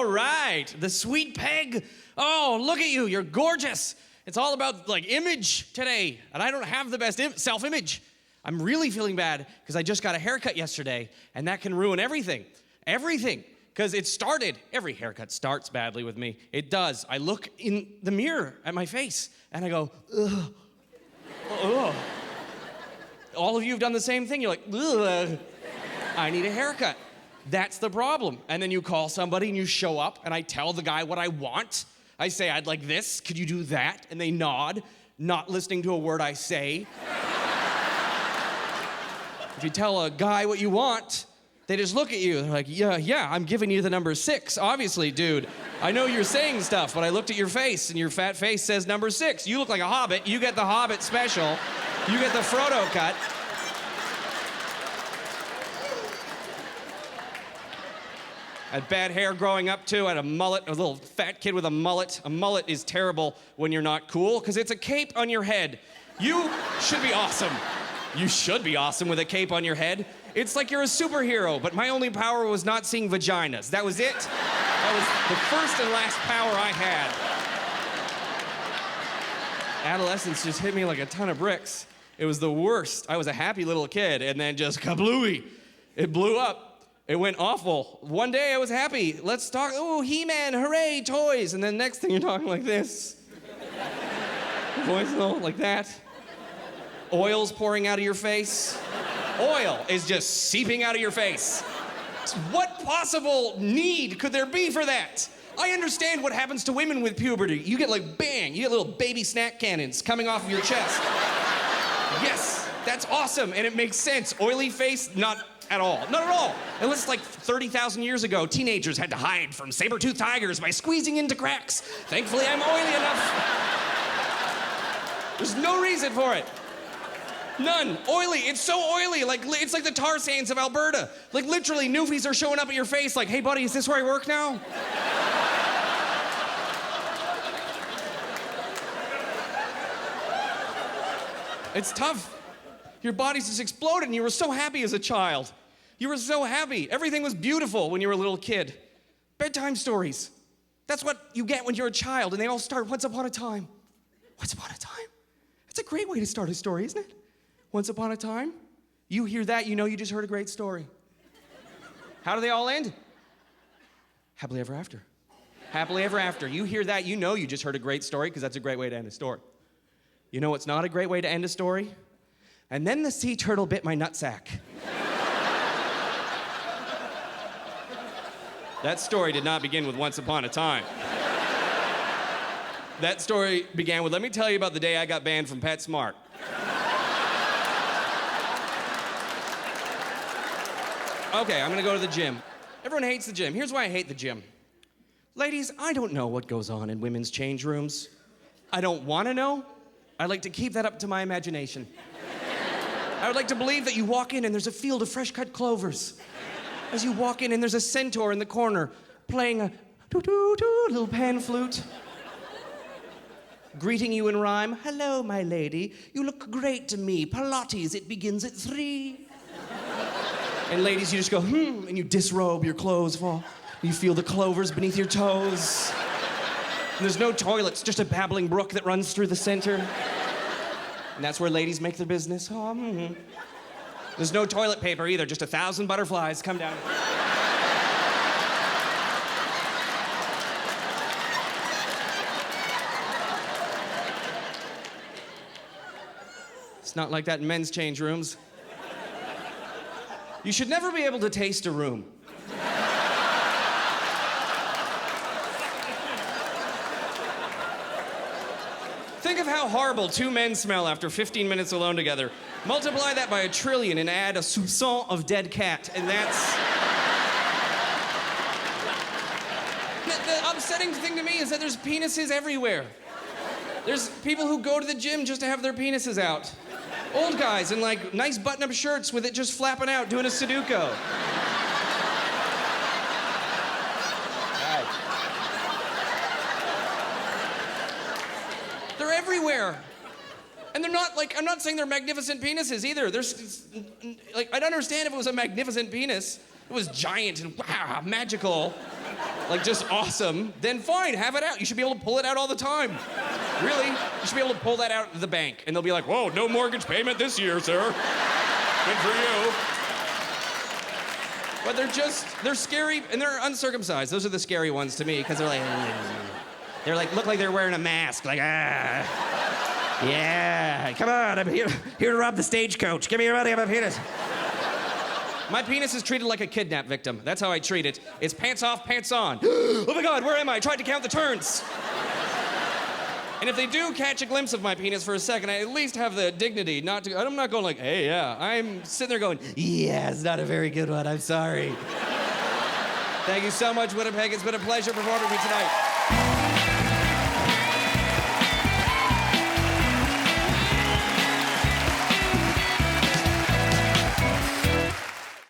All right, the sweet peg. Oh, look at you, you're gorgeous. It's all about like image today, and I don't have the best self-image. I'm really feeling bad because I just got a haircut yesterday, and that can ruin everything. Everything, because it started. Every haircut starts badly with me. It does. I look in the mirror at my face, and I go, ugh, ugh. All of you have done the same thing. You're like, ugh, I need a haircut. That's the problem. And then you call somebody and you show up and I tell the guy what I want. I say, I'd like this. Could you do that? And they nod, not listening to a word I say. If you tell a guy what you want, they just look at you. They're like, yeah, I'm giving you the number 6. Obviously, dude. I know you're saying stuff, but I looked at your face and your fat face says number 6. You look like a hobbit. You get the Hobbit special. You get the Frodo cut. I had bad hair growing up, too. I had a mullet. I was a little fat kid with a mullet. A mullet is terrible when you're not cool, because it's a cape on your head. You should be awesome. You should be awesome with a cape on your head. It's like you're a superhero, but my only power was not seeing vaginas. That was it. That was the first and last power I had. Adolescence just hit me like a ton of bricks. It was the worst. I was a happy little kid, and then just kablooey. It blew up. It went awful. One day I was happy. Let's talk, oh, He-Man, hooray, toys. And then next thing you're talking like this. Voice though, like that. Oil's pouring out of your face. Oil is just seeping out of your face. What possible need could there be for that? I understand what happens to women with puberty. You get like bang, you get little baby snack cannons coming off of your chest. Yes, that's awesome, and it makes sense. Oily face, not at all. Not at all. Unless like 30,000 years ago, teenagers had to hide from saber-toothed tigers by squeezing into cracks. Thankfully, I'm oily enough. There's no reason for it. None. Oily. It's so oily. Like, it's like the tar sands of Alberta. Like, literally, newfies are showing up at your face like, hey, buddy, is this where I work now? It's tough. Your body's just exploded, and you were so happy as a child. You were so happy. Everything was beautiful when you were a little kid. Bedtime stories. That's what you get when you're a child, and they all start once upon a time. Once upon a time. That's a great way to start a story, isn't it? Once upon a time. You hear that, you know you just heard a great story. How do they all end? Happily ever after. Happily ever after. You hear that, you know you just heard a great story, because that's a great way to end a story. You know what's not a great way to end a story? And then the sea turtle bit my nutsack. That story did not begin with once upon a time. That story began with, let me tell you about the day I got banned from PetSmart. Okay, I'm gonna go to the gym. Everyone hates the gym. Here's why I hate the gym. Ladies, I don't know what goes on in women's change rooms. I don't wanna know. I like to keep that up to my imagination. I would like to believe that you walk in and there's a field of fresh-cut clovers. As you walk in and there's a centaur in the corner playing a doo-doo-doo little pan flute. Greeting you in rhyme, hello, my lady, you look great to me. Pilates, it begins at 3. And ladies, you just go, and you disrobe, your clothes fall. You feel the clovers beneath your toes. And there's no toilets, just a babbling brook that runs through the center. And that's where ladies make their business. Oh, There's no toilet paper either, just 1,000 butterflies come down. It's not like that in men's change rooms. You should never be able to taste a room. Think of how horrible 2 men smell after 15 minutes alone together. Multiply that by 1 trillion and add a soupçon of dead cat, and that's... The upsetting thing to me is that there's penises everywhere. There's people who go to the gym just to have their penises out. Old guys in like nice button-up shirts with it just flapping out, doing a Sudoku. They're everywhere. And they're not like, I'm not saying they're magnificent penises either. There's, like, I'd understand if it was a magnificent penis. It was giant and wow, magical. like just awesome, then fine, have it out. You should be able to pull it out all the time. Really, you should be able to pull that out of the bank, and they'll be like, whoa, no mortgage payment this year, sir. Good for you. But they're scary, and they're uncircumcised. Those are the scary ones to me, because they're like, look like they're wearing a mask, like, yeah, come on, I'm here to rob the stagecoach. Give me your money, I'm a penis. My penis is treated like a kidnap victim. That's how I treat it. It's pants off, pants on. Oh my God, where am I? I tried to count the turns. And if they do catch a glimpse of my penis for a second, I at least have the dignity not to, I'm not going like, hey, yeah. I'm sitting there going, yeah, it's not a very good one, I'm sorry. Thank you so much, Winnipeg. It's been a pleasure performing with me tonight.